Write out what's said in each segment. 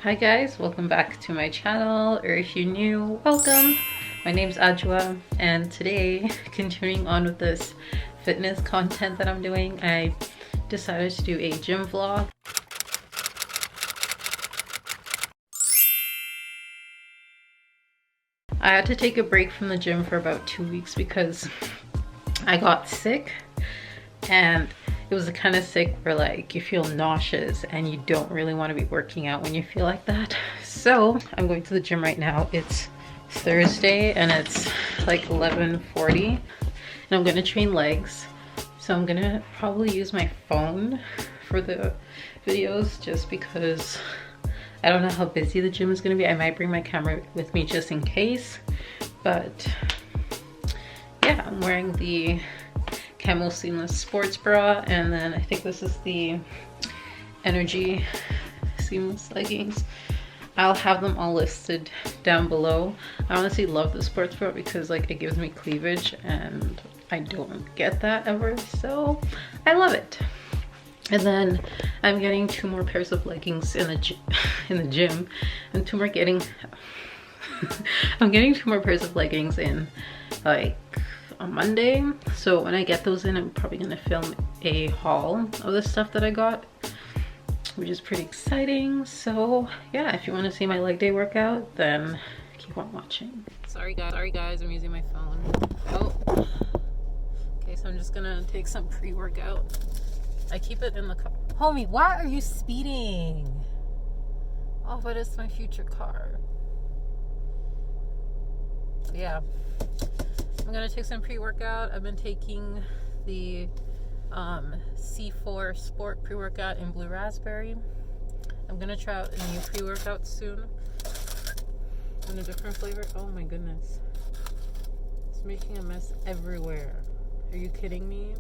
Hi guys, welcome back to my channel, or if you're new, welcome. My name's Adwoa, and today, continuing on with this fitness content that I'm doing, I decided to do a gym vlog. I had to take a break from the gym for about 2 weeks because I got sick, and it was the kind of sick where like you feel nauseous and you don't really want to be working out when you feel like that. So I'm going to the gym right now. It's Thursday and it's like 11:40 and I'm gonna train legs. So I'm gonna probably use my phone for the videos just because I don't know how busy the gym is gonna be. I might bring my camera with me just in case, but yeah, I'm wearing the Camo seamless sports bra, and then I think this is the Energy seamless leggings. I'll have them all listed down below. I honestly love the sports bra because like it gives me cleavage and I don't get that ever, so I love it. And then I'm getting 2 more pairs of leggings in the gym, and 2 more getting I'm getting 2 more pairs of leggings in like on Monday. So when I get those in, I'm probably gonna film a haul of the stuff that I got, which is pretty exciting. So yeah, if you want to see my leg day workout, then keep on watching. Sorry guys, I'm using my phone. Oh, okay, so I'm just gonna take some pre-workout. I keep it in the car. Homie, why are you speeding? Oh, but it's my future car. Yeah, I'm gonna take some pre-workout. I've been taking the C4 Sport pre-workout in blue raspberry. I'm gonna try out a new pre-workout soon in a different flavor. Oh my goodness, it's making a mess everywhere. Are you kidding me?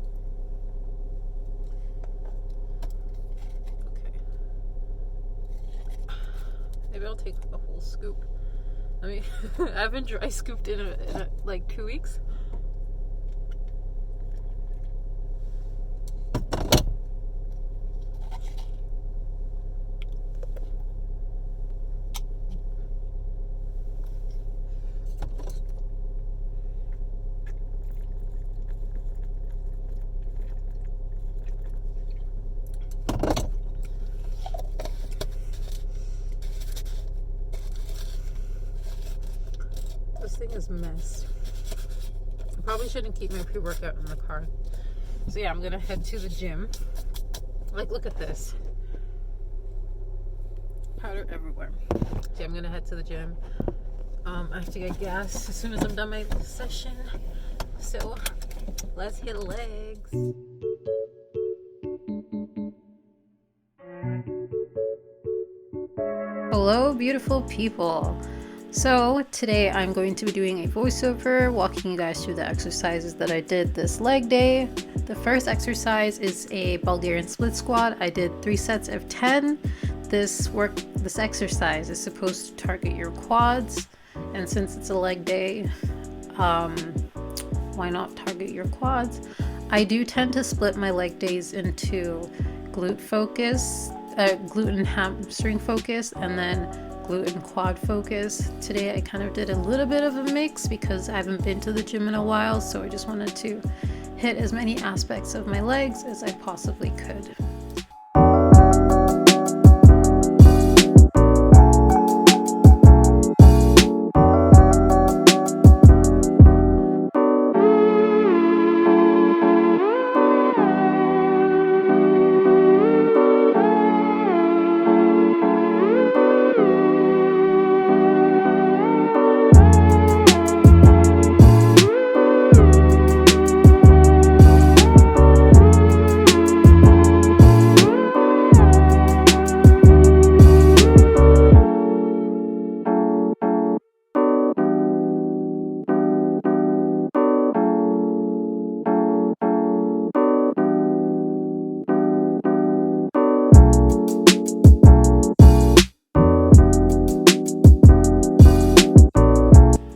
Okay, maybe I'll take a whole scoop. I mean, I haven't dry scooped in like 2 weeks. This thing is a mess. I probably shouldn't keep my pre-workout in the car. So yeah, I'm gonna head to the gym. Like, look at this. Powder everywhere. Okay, I'm gonna head to the gym. I have to get gas as soon as I'm done my session. So let's hit legs. Hello, beautiful people. So today I'm going to be doing a voiceover, walking you guys through the exercises that I did this leg day. The first exercise is a Bulgarian split squat. I did 3 sets of 10. This exercise is supposed to target your quads, and since it's a leg day, why not target your quads? I do tend to split my leg days into glute and hamstring focus, and then glute and quad focus. Today I kind of did a little bit of a mix because I haven't been to the gym in a while, so I just wanted to hit as many aspects of my legs as I possibly could.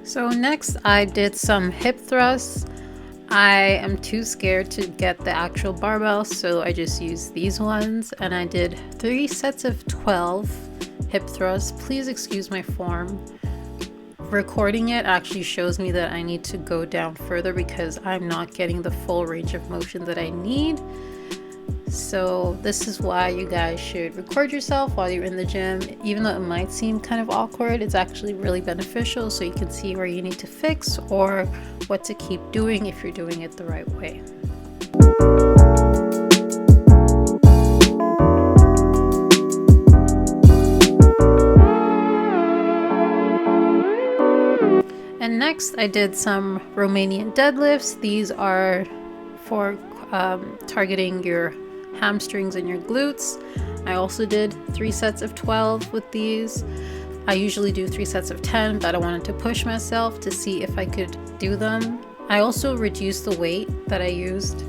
So next I did some hip thrusts. I am too scared to get the actual barbell, so I just used these ones, and I did 3 sets of 12 hip thrust. Please excuse my form. Recording it actually shows me that I need to go down further because I'm not getting the full range of motion that I need. So this is why you guys should record yourself while you're in the gym. Even though it might seem kind of awkward, it's actually really beneficial so you can see where you need to fix or what to keep doing if you're doing it the right way. And next I did some Romanian deadlifts. These are for targeting your hamstrings and your glutes. I also did 3 sets of 12 with these. I usually do 3 sets of 10, but I wanted to push myself to see if I could do them. I also reduced the weight that I used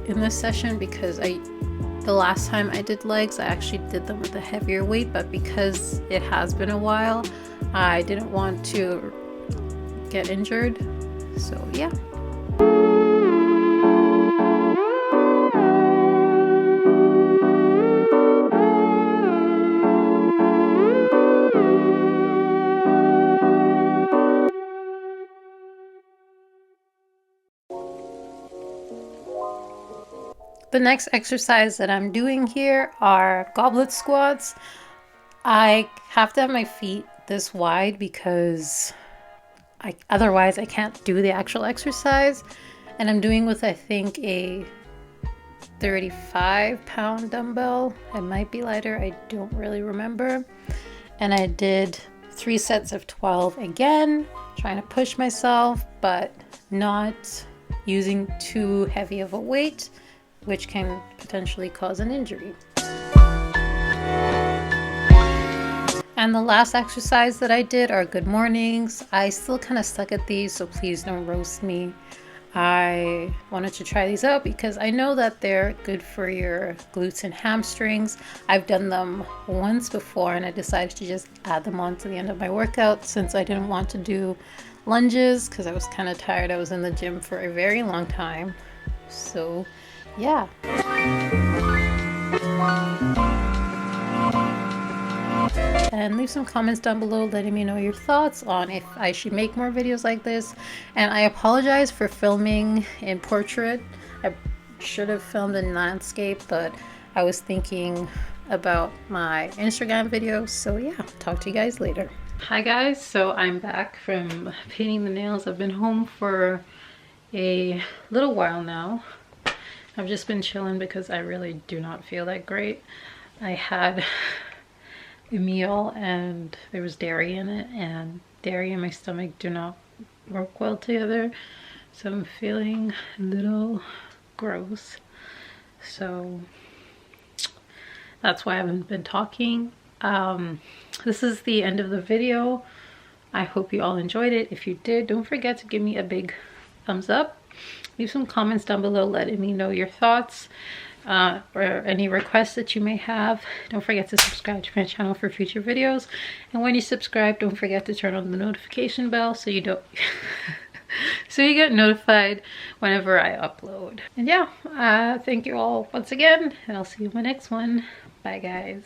in this session because the last time I did legs, I actually did them with a heavier weight, but because it has been a while, I didn't want to get injured. So yeah. The next exercise that I'm doing here are goblet squats. I have to have my feet this wide because otherwise I can't do the actual exercise. And I'm doing with, I think, a 35-pound dumbbell. It might be lighter, I don't really remember. And I did 3 sets of 12 again, trying to push myself, but not using too heavy of a weight, which can potentially cause an injury. And the last exercise that I did are good mornings. I still kind of suck at these, so please don't roast me. I wanted to try these out because I know that they're good for your glutes and hamstrings. I've done them once before and I decided to just add them on to the end of my workout since I didn't want to do lunges because I was kind of tired. I was in the gym for a very long time. So yeah. And leave some comments down below letting me know your thoughts on if I should make more videos like this. And I apologize for filming in portrait. I should have filmed in landscape, but I was thinking about my Instagram videos. So yeah, talk to you guys later. Hi guys, so I'm back from painting the nails. I've been home for a little while now. I've just been chilling because I really do not feel that great. I had a meal and there was dairy in it, and dairy and my stomach do not work well together. So I'm feeling a little gross. So that's why I haven't been talking. This is the end of the video. I hope you all enjoyed it. If you did, don't forget to give me a big thumbs up. Leave some comments down below letting me know your thoughts or any requests that you may have. Don't forget to subscribe to my channel for future videos. And when you subscribe, don't forget to turn on the notification bell so you don't so you get notified whenever I upload. And yeah, thank you all once again, and I'll see you in my next one. Bye guys.